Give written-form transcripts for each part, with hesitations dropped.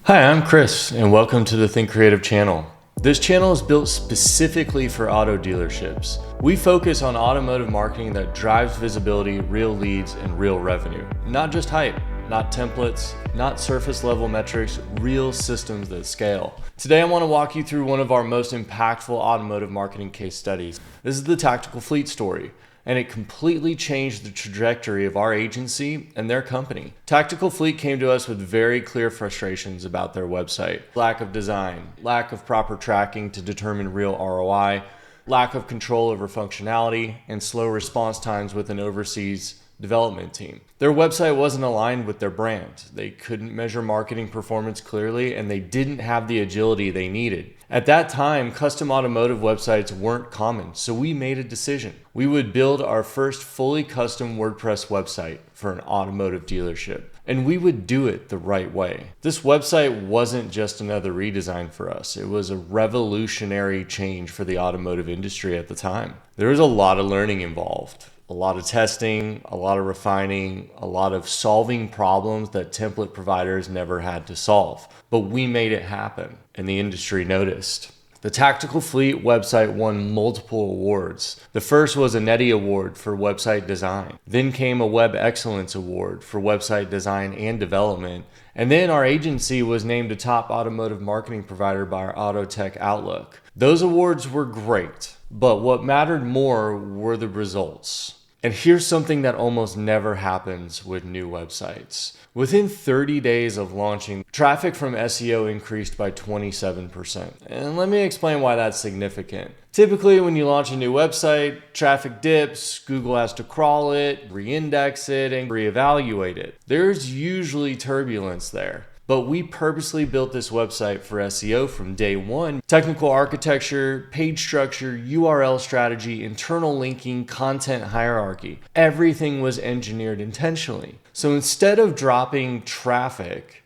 Hi, I'm Chris, and welcome to the Think Creative channel. This channel is built specifically for auto dealerships. We focus on automotive marketing that drives visibility, real leads, and real revenue. Not just hype, not templates, not surface level metrics, real systems that scale. Today I want to walk you through one of our most impactful automotive marketing case studies. This is the Tactical Fleet story, and it completely changed the trajectory of our agency and their company. Tactical Fleet came to us with very clear frustrations about their website. Lack of design, lack of proper tracking to determine real ROI, lack of control over functionality, and slow response times with an overseas development team. Their website wasn't aligned with their brand. They couldn't measure marketing performance clearly, and they didn't have the agility they needed. At that time, custom automotive websites weren't common, so we made a decision. We would build our first fully custom WordPress website for an automotive dealership, and we would do it the right way. This website wasn't just another redesign for us. It was a revolutionary change for the automotive industry at the time. There was a lot of learning involved. A lot of testing, a lot of refining, a lot of solving problems that template providers never had to solve. But we made it happen, and the industry noticed. The Tactical Fleet website won multiple awards. The first was a Netty Award for website design. Then came a Web Excellence Award for website design and development. And then our agency was named a top automotive marketing provider by our Auto Tech Outlook. Those awards were great, but what mattered more were the results. And here's something that almost never happens with new websites. Within 30 days of launching, traffic from SEO increased by 27%. And let me explain why that's significant. Typically, when you launch a new website, traffic dips, Google has to crawl it, re-index it, and reevaluate it. There's usually turbulence there. But we purposely built this website for SEO from day one. Technical architecture, page structure, URL strategy, internal linking, content hierarchy. Everything was engineered intentionally. So instead of dropping traffic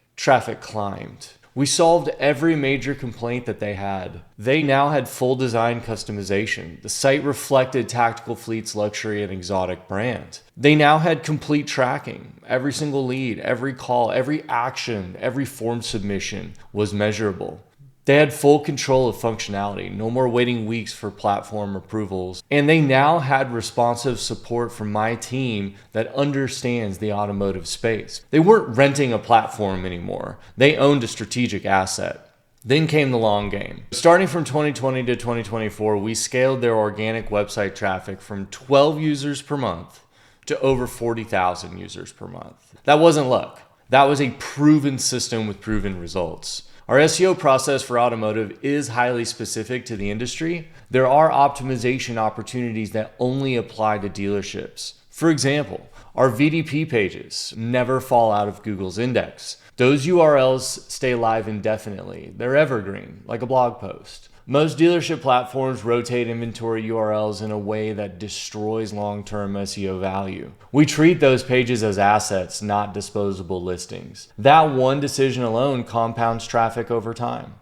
climbed. We solved every major complaint that they had. They now had full design customization. The site reflected Tactical Fleet's luxury and exotic brand. They now had complete tracking. Every single lead, every call, every action, every form submission was measurable. They had full control of functionality, no more waiting weeks for platform approvals. And they now had responsive support from my team that understands the automotive space. They weren't renting a platform anymore. They owned a strategic asset. Then came the long game. Starting from 2020 to 2024, we scaled their organic website traffic from 12 users per month to over 40,000 users per month. That wasn't luck. That was a proven system with proven results. Our SEO process for automotive is highly specific to the industry. There are optimization opportunities that only apply to dealerships. For example, our VDP pages never fall out of Google's index. Those URLs stay live indefinitely. They're evergreen, like a blog post. Most dealership platforms rotate inventory URLs in a way that destroys long-term SEO value. We treat those pages as assets, not disposable listings. That one decision alone compounds traffic over time.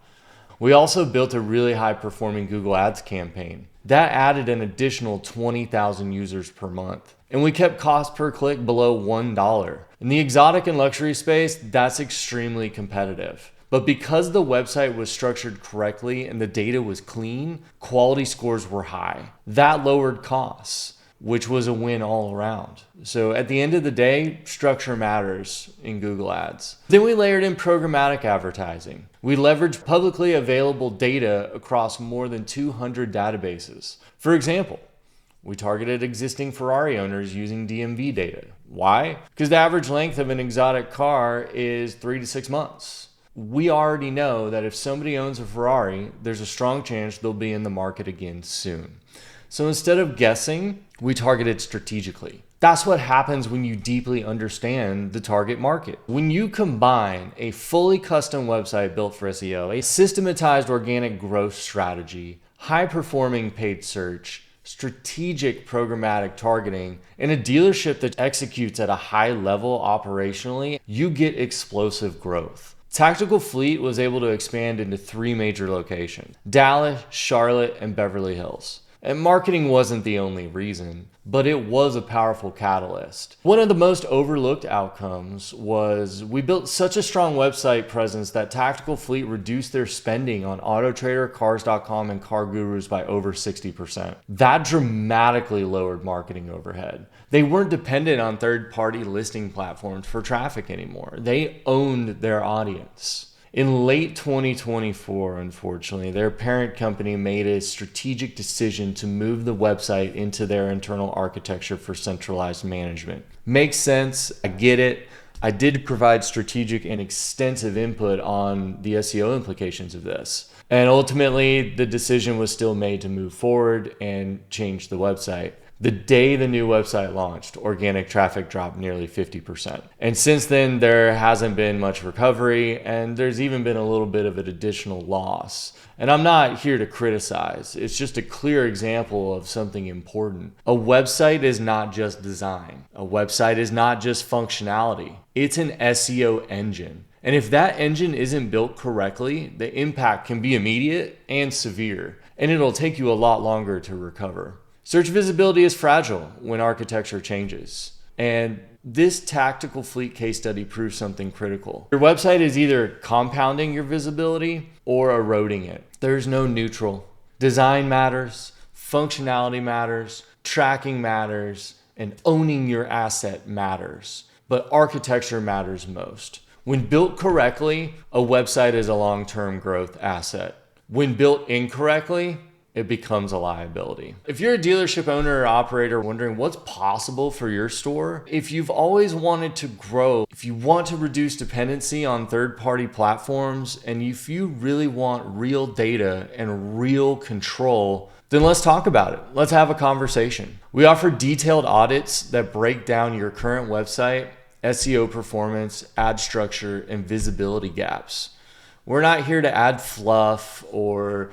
We also built a really high-performing Google Ads campaign. That added an additional 20,000 users per month. And we kept cost per click below $1. In the exotic and luxury space, that's extremely competitive. But because the website was structured correctly and the data was clean, quality scores were high. That lowered costs, which was a win all around. So at the end of the day, structure matters in Google Ads. Then we layered in programmatic advertising. We leveraged publicly available data across more than 200 databases. For example, we targeted existing Ferrari owners using DMV data. Why? Because the average length of an exotic car is 3 to 6 months. We already know that if somebody owns a Ferrari, there's a strong chance they'll be in the market again soon. So instead of guessing, we targeted strategically. That's what happens when you deeply understand the target market. When you combine a fully custom website built for SEO, a systematized organic growth strategy, high-performing paid search, strategic programmatic targeting, and a dealership that executes at a high level operationally, you get explosive growth. Tactical Fleet was able to expand into 3 major locations: Dallas, Charlotte, and Beverly Hills. And marketing wasn't the only reason, but it was a powerful catalyst. One of the most overlooked outcomes was we built such a strong website presence that Tactical Fleet reduced their spending on AutoTrader, Cars.com, and Car Gurus by over 60%. That dramatically lowered marketing overhead. They weren't dependent on third-party listing platforms for traffic anymore. They owned their audience. In late 2024, unfortunately, their parent company made a strategic decision to move the website into their internal architecture for centralized management. Makes sense, I get it. I did provide strategic and extensive input on the SEO implications of this. And ultimately, the decision was still made to move forward and change the website. The day the new website launched, organic traffic dropped nearly 50%. And since then, there hasn't been much recovery, and there's even been a little bit of an additional loss. And I'm not here to criticize. It's just a clear example of something important. A website is not just design. A website is not just functionality. It's an SEO engine. And if that engine isn't built correctly, the impact can be immediate and severe, and it'll take you a lot longer to recover. Search visibility is fragile when architecture changes. And this Tactical Fleet case study proves something critical. Your website is either compounding your visibility or eroding it. There's no neutral. Design matters, functionality matters, tracking matters, and owning your asset matters. But architecture matters most. When built correctly, a website is a long-term growth asset. When built incorrectly, it becomes a liability. If you're a dealership owner or operator wondering what's possible for your store, if you've always wanted to grow, if you want to reduce dependency on third-party platforms, and if you really want real data and real control, then let's talk about it. Let's have a conversation. We offer detailed audits that break down your current website, SEO performance, ad structure, and visibility gaps. We're not here to add fluff or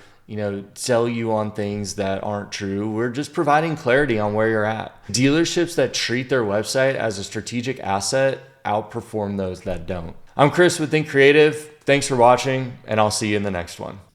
sell you on things that aren't true. We're just providing clarity on where you're at. Dealerships that treat their website as a strategic asset outperform those that don't. I'm Chris with Think Creative. Thanks for watching, and I'll see you in the next one.